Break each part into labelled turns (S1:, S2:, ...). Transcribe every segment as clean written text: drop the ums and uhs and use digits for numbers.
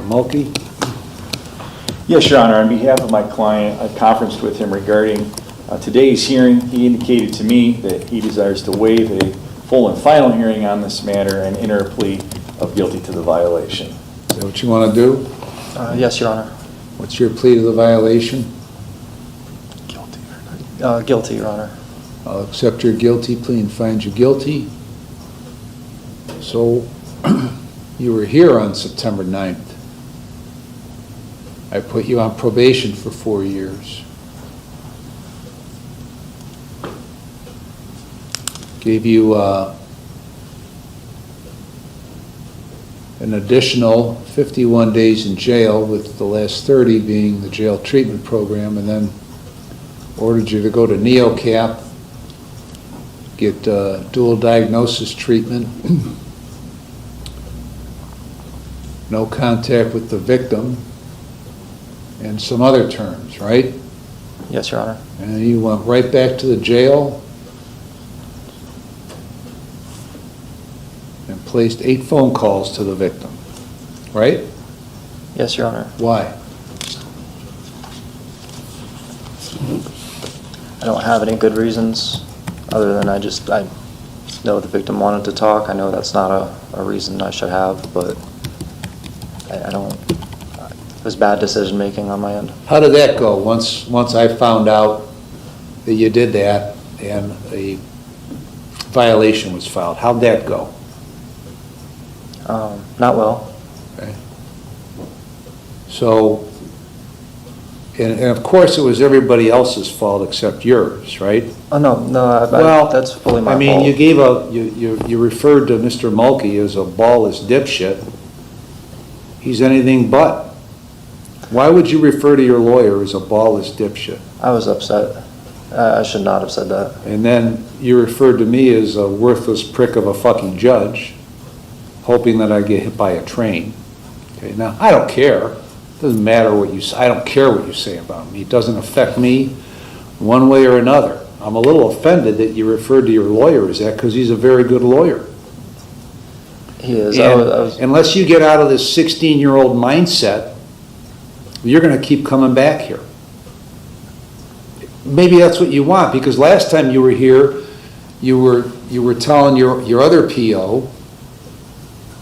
S1: Mulkey?
S2: Yes, Your Honor. On behalf of my client, I conferenced with him regarding today's hearing. He indicated to me that he desires to waive a full and final hearing on this matter and enter a plea of guilty to the violation.
S1: Is that what you want to do?
S3: Yes, Your Honor.
S1: What's your plea to the violation?
S3: Guilty, Your Honor.
S1: I'll accept your guilty plea and find you guilty. So, you were here on September 9th. I put you on probation for 4 years. Gave you an additional 51 days in jail, with the last 30 being the jail treatment program, and then ordered you to go to NeoCap, get dual diagnosis treatment, no contact with the victim, and some other terms, right?
S3: Yes, Your Honor.
S1: And you went right back to the jail and placed 8 phone calls to the victim, right?
S3: Yes, Your Honor.
S1: Why?
S3: I don't have any good reasons other than I know the victim wanted to talk. I know that's not a reason I should have, but I don't. It was bad decision making on my end.
S1: How did that go once I found out that you did that and a violation was filed? How'd that go?
S3: Not well.
S1: Okay. So, and of course it was everybody else's fault except yours, right?
S3: Oh, no,
S1: Well,
S3: that's fully my
S1: I mean,
S3: fault.
S1: you gave you referred to Mr. Mulkey as a ballless dipshit. He's anything but. Why would you refer to your lawyer as a ballless dipshit?
S3: I was upset. I should not have said that.
S1: And then you referred to me as a worthless prick of a fucking judge, hoping that I get hit by a train. Okay, now, I don't care. It doesn't matter what you say. I don't care what you say about me. It doesn't affect me one way or another. I'm a little offended that you referred to your lawyer as that, because he's a very good lawyer.
S3: He is.
S1: And unless you get out of this 16-year-old mindset, you're going to keep coming back here. Maybe that's what you want, because last time you were here, you were telling your other PO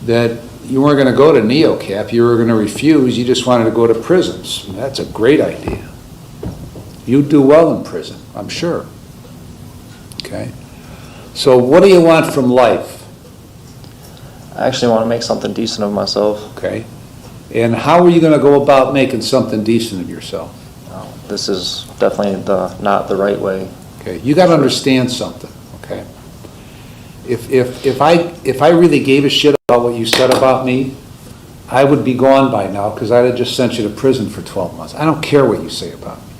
S1: that you weren't going to go to NeoCap, you were going to refuse, you just wanted to go to prisons. That's a great idea. You'd do well in prison, I'm sure. Okay? So what do you want from life?
S3: I actually want to make something decent of myself.
S1: Okay? And how are you going to go about making something decent of yourself?
S3: This is definitely not the right way.
S1: Okay, you got to understand something. Okay, if I really gave a shit about what you said about me, I would be gone by now, because I'd have just sent you to prison for 12 months. I don't care what you say about me.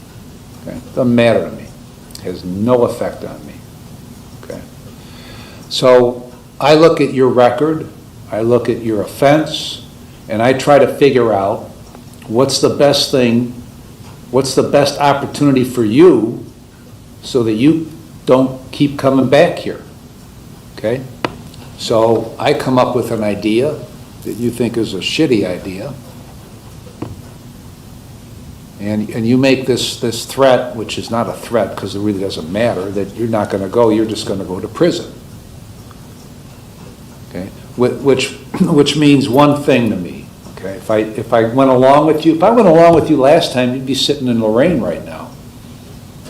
S1: Okay, doesn't matter to me. It has no effect on me. Okay, so I look at your record, I look at your offense, and I try to figure out what's the best thing, what's the best opportunity for you so that you don't keep coming back here. Okay? So I come up with an idea that you think is a shitty idea, and you make this threat, which is not a threat because it really doesn't matter, that you're not going to go, you're just going to go to prison. Okay? Which means one thing to me. Okay? If I went along with you, last time, you'd be sitting in Lorraine right now,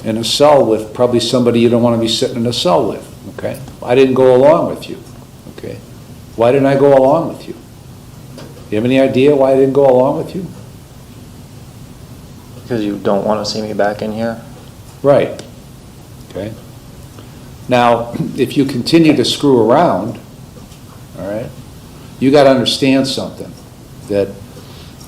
S1: in a cell with probably somebody you don't want to be sitting in a cell with. Okay? I didn't go along with you. Okay? Why didn't I go along with you? You have any idea why I didn't go along with you?
S3: Because you don't want to see me back in here?
S1: Right. Okay? Now, if you continue to screw around, all right, you got to understand something, that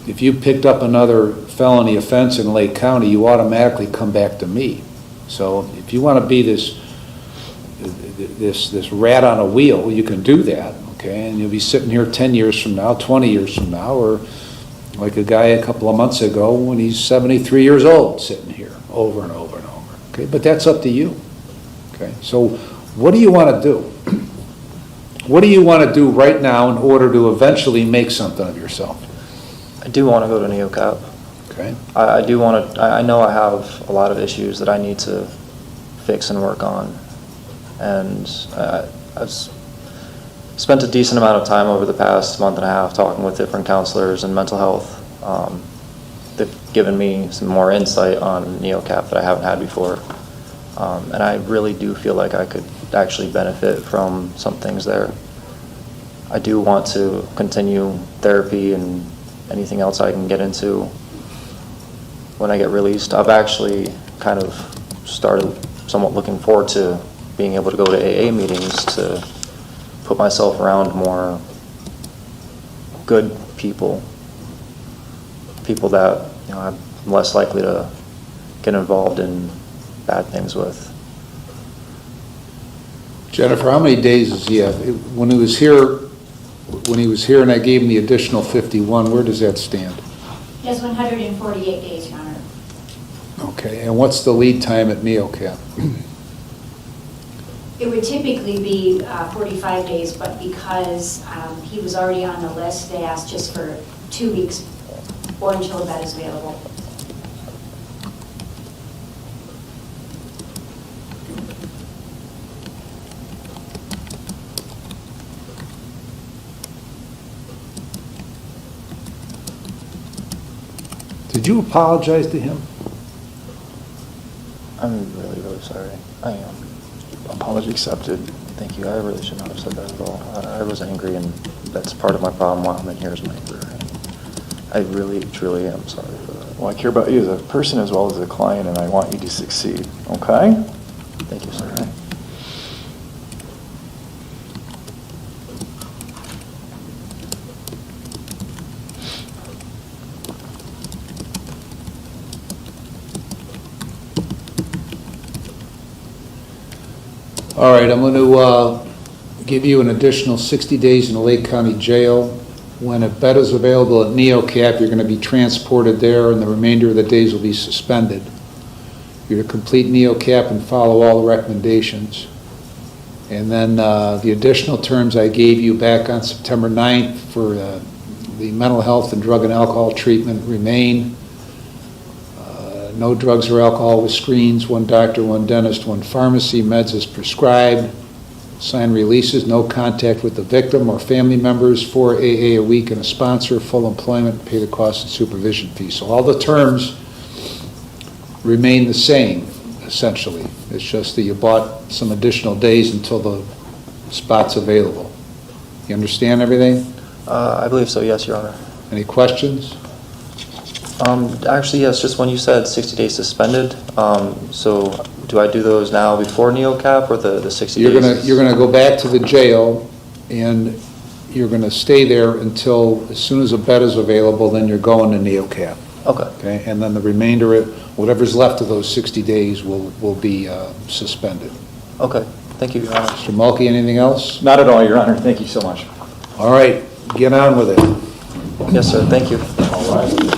S1: if you picked up another felony offense in Lake County, you automatically come back to me. So if you want to be this rat on a wheel, you can do that, okay? And you'll be sitting here 10 years from now, 20 years from now, or like a guy a couple of months ago when he's 73 years old sitting here over and over and over, okay? But that's up to you, okay? So what do you want to do? What do you want to do right now in order to eventually make something of yourself?
S3: I do want to go to NeoCap.
S1: Okay?
S3: I do want to, I know I have a lot of issues that I need to fix and work on. And I've spent a decent amount of time over the past month and a half talking with different counselors and mental health. They've given me some more insight on NeoCap that I haven't had before. And I really do feel like I could actually benefit from some things there. I do want to continue therapy and anything else I can get into when I get released. I've actually kind of started somewhat looking forward to being able to go to AA meetings to put myself around more good people, people that, you know, I'm less likely to get involved in bad things with.
S1: Jennifer, how many days does he have? When he was here and I gave him the additional 51, where does that stand?
S4: He has 148 days, Your Honor.
S1: Okay, and what's the lead time at NeoCap?
S4: It would typically be 45 days, but because he was already on the list, they asked just for 2 weeks or until a bed is available.
S1: Did you apologize to him?
S3: I'm really, really sorry. I am.
S2: Apology accepted.
S3: Thank you. I really should not have said that at all. I was angry, and that's part of my problem while I'm in here is my anger. I really, truly am sorry for that.
S2: Well, I care about you as a person as well as a client, and I want you to succeed, okay?
S3: Thank you, sir.
S1: All right, I'm going to give you an additional 60 days in the Lake County Jail. When a bed is available at NeoCap, you're going to be transported there, and the remainder of the days will be suspended. You're to complete NeoCap and follow all the recommendations. And then the additional terms I gave you back on September 9th for the mental health and drug and alcohol treatment remain. No drugs or alcohol with screens, 1 doctor, 1 dentist, 1 pharmacy, meds as prescribed. Sign releases, no contact with the victim or family members, 4 AA a week and a sponsor, full employment, pay the cost and supervision fee. So all the terms remain the same, essentially. It's just that you bought some additional days until the spot's available. You understand everything?
S3: I believe so, yes, Your Honor.
S1: Any questions?
S3: Actually, yes, just when you said 60 days suspended, so do I do those now before NeoCap or the 60 days?
S1: You're gonna go back to the jail, and you're gonna stay there until, as soon as a bed is available, then you're going to NeoCap.
S3: Okay.
S1: Okay, and then the remainder, whatever's left of those 60 days will be suspended.
S3: Okay, thank you, Your Honor.
S1: Mr. Mulkey, anything else?
S2: Not at all, Your Honor. Thank you so much.
S1: All right, get on with it.
S3: Yes, sir, thank you.
S2: All right.